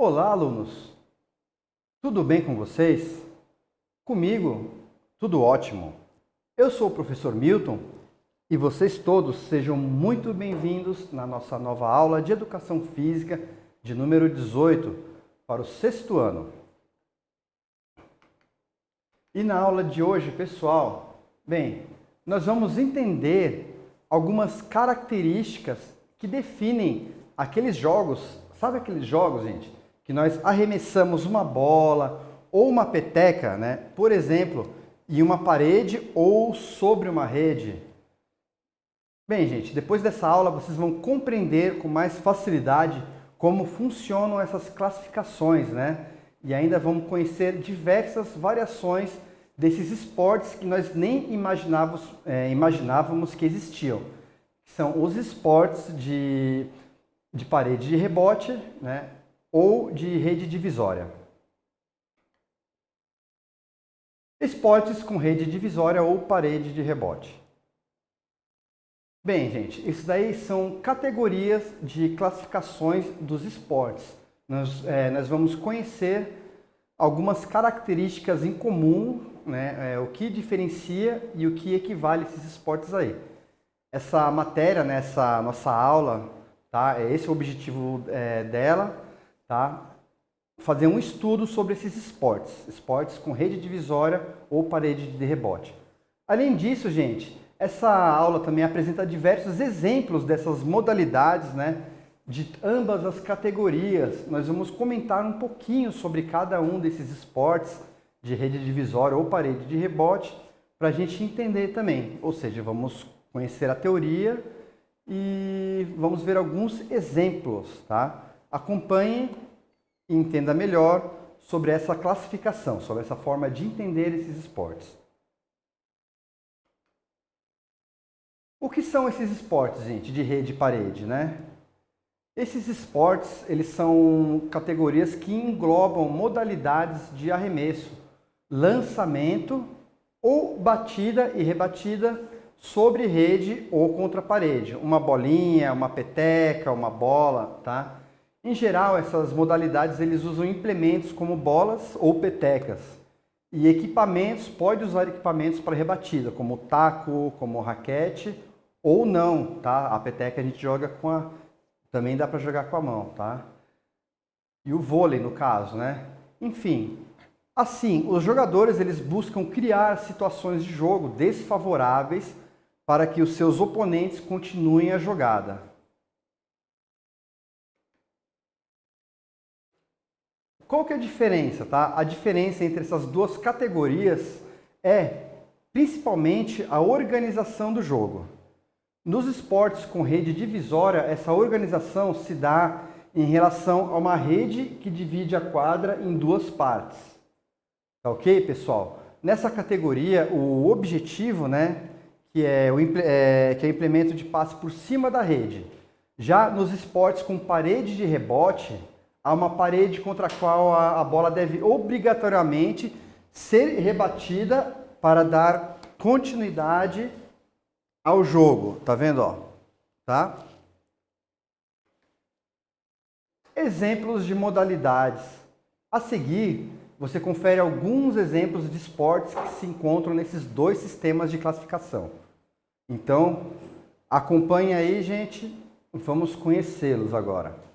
Olá, alunos! Tudo bem com vocês? Comigo, tudo ótimo. Eu sou o professor Milton e vocês todos sejam muito bem-vindos na nossa nova aula de Educação Física de número 18 para o 6º ano. E na aula de hoje, pessoal, nós vamos entender algumas características que definem aqueles jogos, sabe aqueles jogos, gente, que nós arremessamos uma bola ou uma peteca, né? Por exemplo, em uma parede ou sobre uma rede. Bem, gente, depois dessa aula vocês vão compreender com mais facilidade como funcionam essas classificações, né? E ainda vamos conhecer diversas variações desses esportes que nós nem imaginávamos que existiam. São os esportes de parede de rebote, né? Ou de rede divisória. Esportes com rede divisória ou parede de rebote. Bem, gente, isso daí são categorias de classificações dos esportes. Nós vamos conhecer algumas características em comum, né, o que diferencia e o que equivale a esses esportes aí. Essa matéria, nessa nossa aula, tá, esse é o objetivo dela, tá? Fazer um estudo sobre esses esportes com rede divisória ou parede de rebote. Além disso, gente, essa aula também apresenta diversos exemplos dessas modalidades, né, de ambas as categorias. Nós vamos comentar um pouquinho sobre cada um desses esportes de rede divisória ou parede de rebote para a gente entender também. Ou seja, vamos conhecer a teoria e vamos ver alguns exemplos, tá? Acompanhe e entenda melhor sobre essa classificação, sobre essa forma de entender esses esportes. O que são esses esportes, gente, de rede e parede, né? Esses esportes, eles são categorias que englobam modalidades de arremesso, lançamento ou batida e rebatida sobre rede ou contra parede. Uma bolinha, uma peteca, uma bola, tá? Em geral, essas modalidades eles usam implementos como bolas ou petecas. E equipamentos, pode usar equipamentos para rebatida, como taco, como raquete, ou não, tá? A peteca a gente joga também dá para jogar com a mão, tá? E o vôlei, no caso, né? Enfim, assim, os jogadores eles buscam criar situações de jogo desfavoráveis para que os seus oponentes continuem a jogada. Qual que é a diferença, tá? A diferença entre essas duas categorias é principalmente a organização do jogo. Nos esportes com rede divisória, essa organização se dá em relação a uma rede que divide a quadra em duas partes. Tá ok, pessoal? Nessa categoria, o objetivo, né, que é o implemento de passe por cima da rede. Já nos esportes com parede de rebote, há uma parede contra a qual a bola deve obrigatoriamente ser rebatida para dar continuidade ao jogo. Tá vendo, ó? Tá? Exemplos de modalidades. A seguir, você confere alguns exemplos de esportes que se encontram nesses dois sistemas de classificação. Então, acompanhe aí, gente. Vamos conhecê-los agora.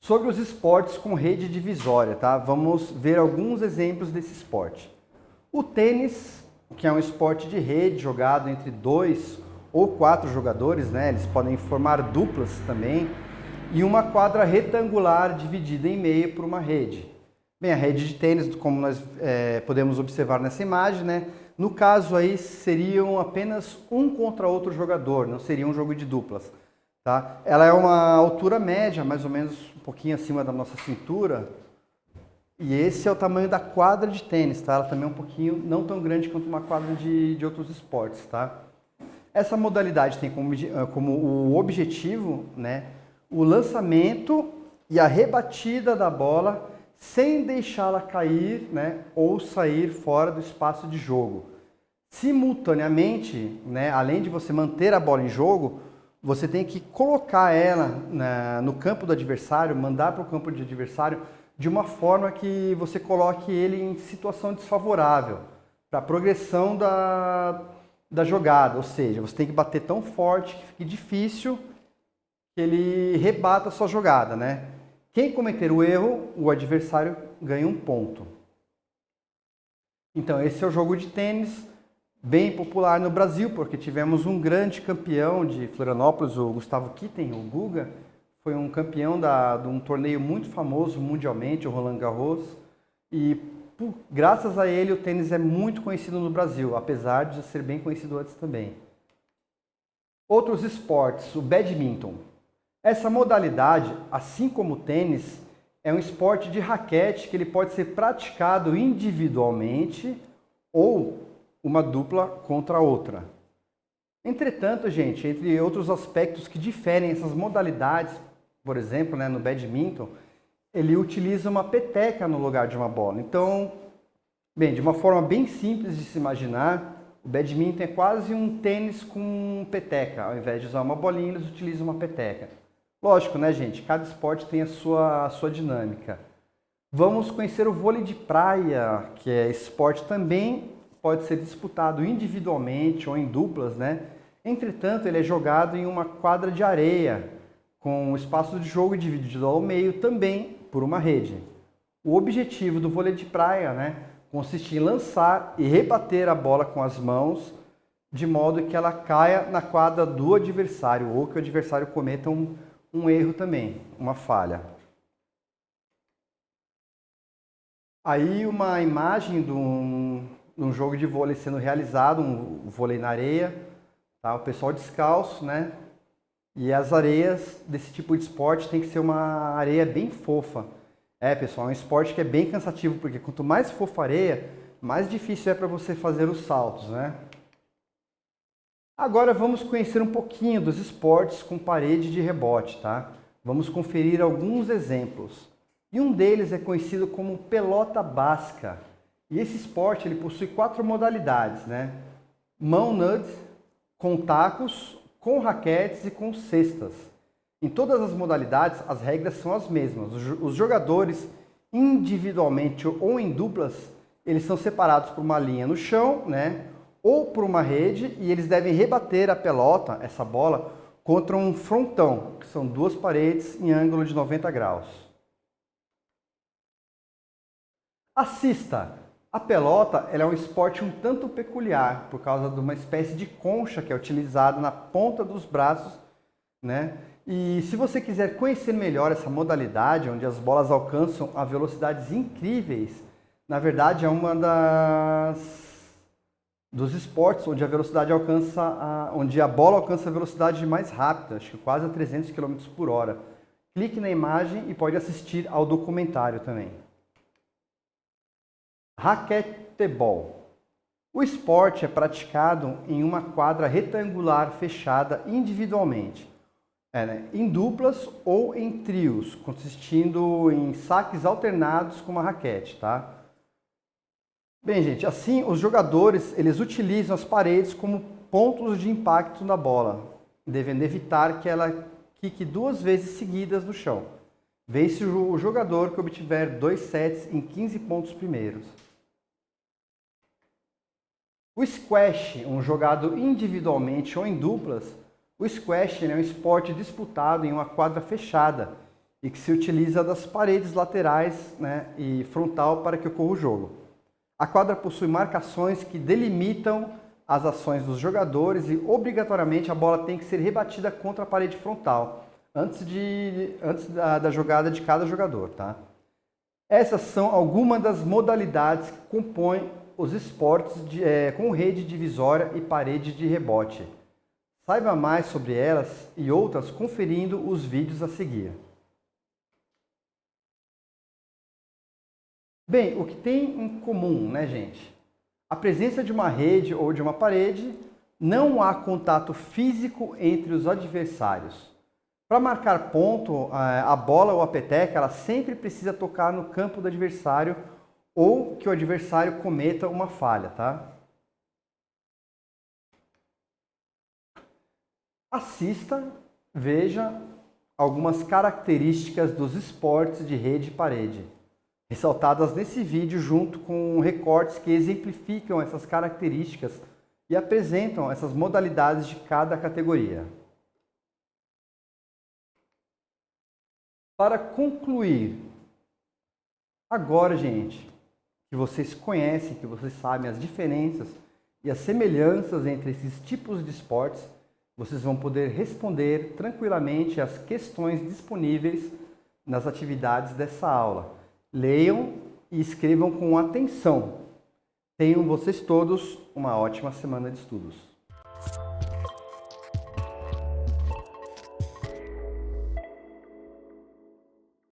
Sobre os esportes com rede divisória, tá? Vamos ver alguns exemplos desse esporte. O tênis, que é um esporte de rede jogado entre 2 ou 4 jogadores, né? Eles podem formar duplas também, e uma quadra retangular dividida em meio por uma rede. Bem, a rede de tênis, como nós podemos observar nessa imagem, né? No caso aí seriam apenas um contra outro jogador, não seria um jogo de duplas. Tá? Ela é uma altura média, mais ou menos um pouquinho acima da nossa cintura. E esse é o tamanho da quadra de tênis, tá? Ela também é um pouquinho, não tão grande quanto uma quadra de outros esportes, tá? Essa modalidade tem como o objetivo, né, o lançamento e a rebatida da bola sem deixá-la cair, né, ou sair fora do espaço de jogo. Simultaneamente, né, além de você manter a bola em jogo, você tem que colocar ela no campo do adversário, mandar para o campo do adversário de uma forma que você coloque ele em situação desfavorável para a progressão da jogada. Ou seja, você tem que bater tão forte que fique difícil que ele rebata a sua jogada, né? Quem cometer o erro, o adversário ganha um ponto. Então, esse é o jogo de tênis, bem popular no Brasil, porque tivemos um grande campeão de Florianópolis, o Gustavo Kitten, o Guga, foi um campeão de um torneio muito famoso mundialmente, o Roland Garros, e graças a ele o tênis é muito conhecido no Brasil, apesar de ser bem conhecido antes também. Outros esportes, o badminton. Essa modalidade, assim como o tênis, é um esporte de raquete que ele pode ser praticado individualmente ou uma dupla contra a outra. Entretanto, gente, entre outros aspectos que diferem essas modalidades, por exemplo, né, no badminton, ele utiliza uma peteca no lugar de uma bola. Então, bem, de uma forma bem simples de se imaginar, o badminton é quase um tênis com peteca. Ao invés de usar uma bolinha, eles utilizam uma peteca. Lógico, né, gente? Cada esporte tem a sua dinâmica. Vamos conhecer o vôlei de praia, que é esporte também pode ser disputado individualmente ou em duplas, né? Entretanto, ele é jogado em uma quadra de areia, com o espaço de jogo dividido ao meio também por uma rede. O objetivo do vôlei de praia, né, consiste em lançar e rebater a bola com as mãos, de modo que ela caia na quadra do adversário, ou que o adversário cometa um erro também, uma falha. Aí uma imagem de um jogo de vôlei sendo realizado, um vôlei na areia, tá? O pessoal descalço, né? E as areias desse tipo de esporte tem que ser uma areia bem fofa. Pessoal, é um esporte que é bem cansativo, porque quanto mais fofa a areia, mais difícil é para você fazer os saltos, né? Agora vamos conhecer um pouquinho dos esportes com parede de rebote, tá? Vamos conferir alguns exemplos. E um deles é conhecido como pelota basca. E esse esporte ele possui 4 modalidades, né? Mão nud, com tacos, com raquetes e com cestas. Em todas as modalidades, as regras são as mesmas. Os jogadores, individualmente ou em duplas, eles são separados por uma linha no chão, né? Ou por uma rede, e eles devem rebater a pelota, essa bola, contra um frontão, que são 2 paredes em ângulo de 90 graus. A cista. A pelota ela é um esporte um tanto peculiar, por causa de uma espécie de concha que é utilizada na ponta dos braços, né? E se você quiser conhecer melhor essa modalidade, onde as bolas alcançam a velocidades incríveis, na verdade é uma dos esportes onde a velocidade onde a bola alcança a velocidade mais rápida, acho que quase a 300 km por hora. Clique na imagem e pode assistir ao documentário também. Raquetebol. O esporte é praticado em uma quadra retangular fechada individualmente, em duplas ou em trios, consistindo em saques alternados com uma raquete, tá? Bem, gente, assim os jogadores eles utilizam as paredes como pontos de impacto na bola, devendo evitar que ela quique 2 vezes seguidas no chão. Vence o jogador que obtiver 2 sets em 15 pontos primeiros. O squash, um jogado individualmente ou em duplas, o squash é um esporte disputado em uma quadra fechada e que se utiliza das paredes laterais, né, e frontal para que ocorra o jogo. A quadra possui marcações que delimitam as ações dos jogadores e obrigatoriamente a bola tem que ser rebatida contra a parede frontal antes da jogada de cada jogador, tá? Essas são algumas das modalidades que compõem os esportes com rede divisória e parede de rebote. Saiba mais sobre elas e outras conferindo os vídeos a seguir. Bem, o que tem em comum, né, gente? A presença de uma rede ou de uma parede, não há contato físico entre os adversários. Para marcar ponto, a bola ou a peteca, ela sempre precisa tocar no campo do adversário ou que o adversário cometa uma falha, tá? Assista, veja algumas características dos esportes de rede e parede, ressaltadas nesse vídeo junto com recortes que exemplificam essas características e apresentam essas modalidades de cada categoria. Para concluir, agora, gente, que vocês conhecem, que vocês sabem as diferenças e as semelhanças entre esses tipos de esportes, vocês vão poder responder tranquilamente as questões disponíveis nas atividades dessa aula. Leiam e escrevam com atenção. Tenham vocês todos uma ótima semana de estudos.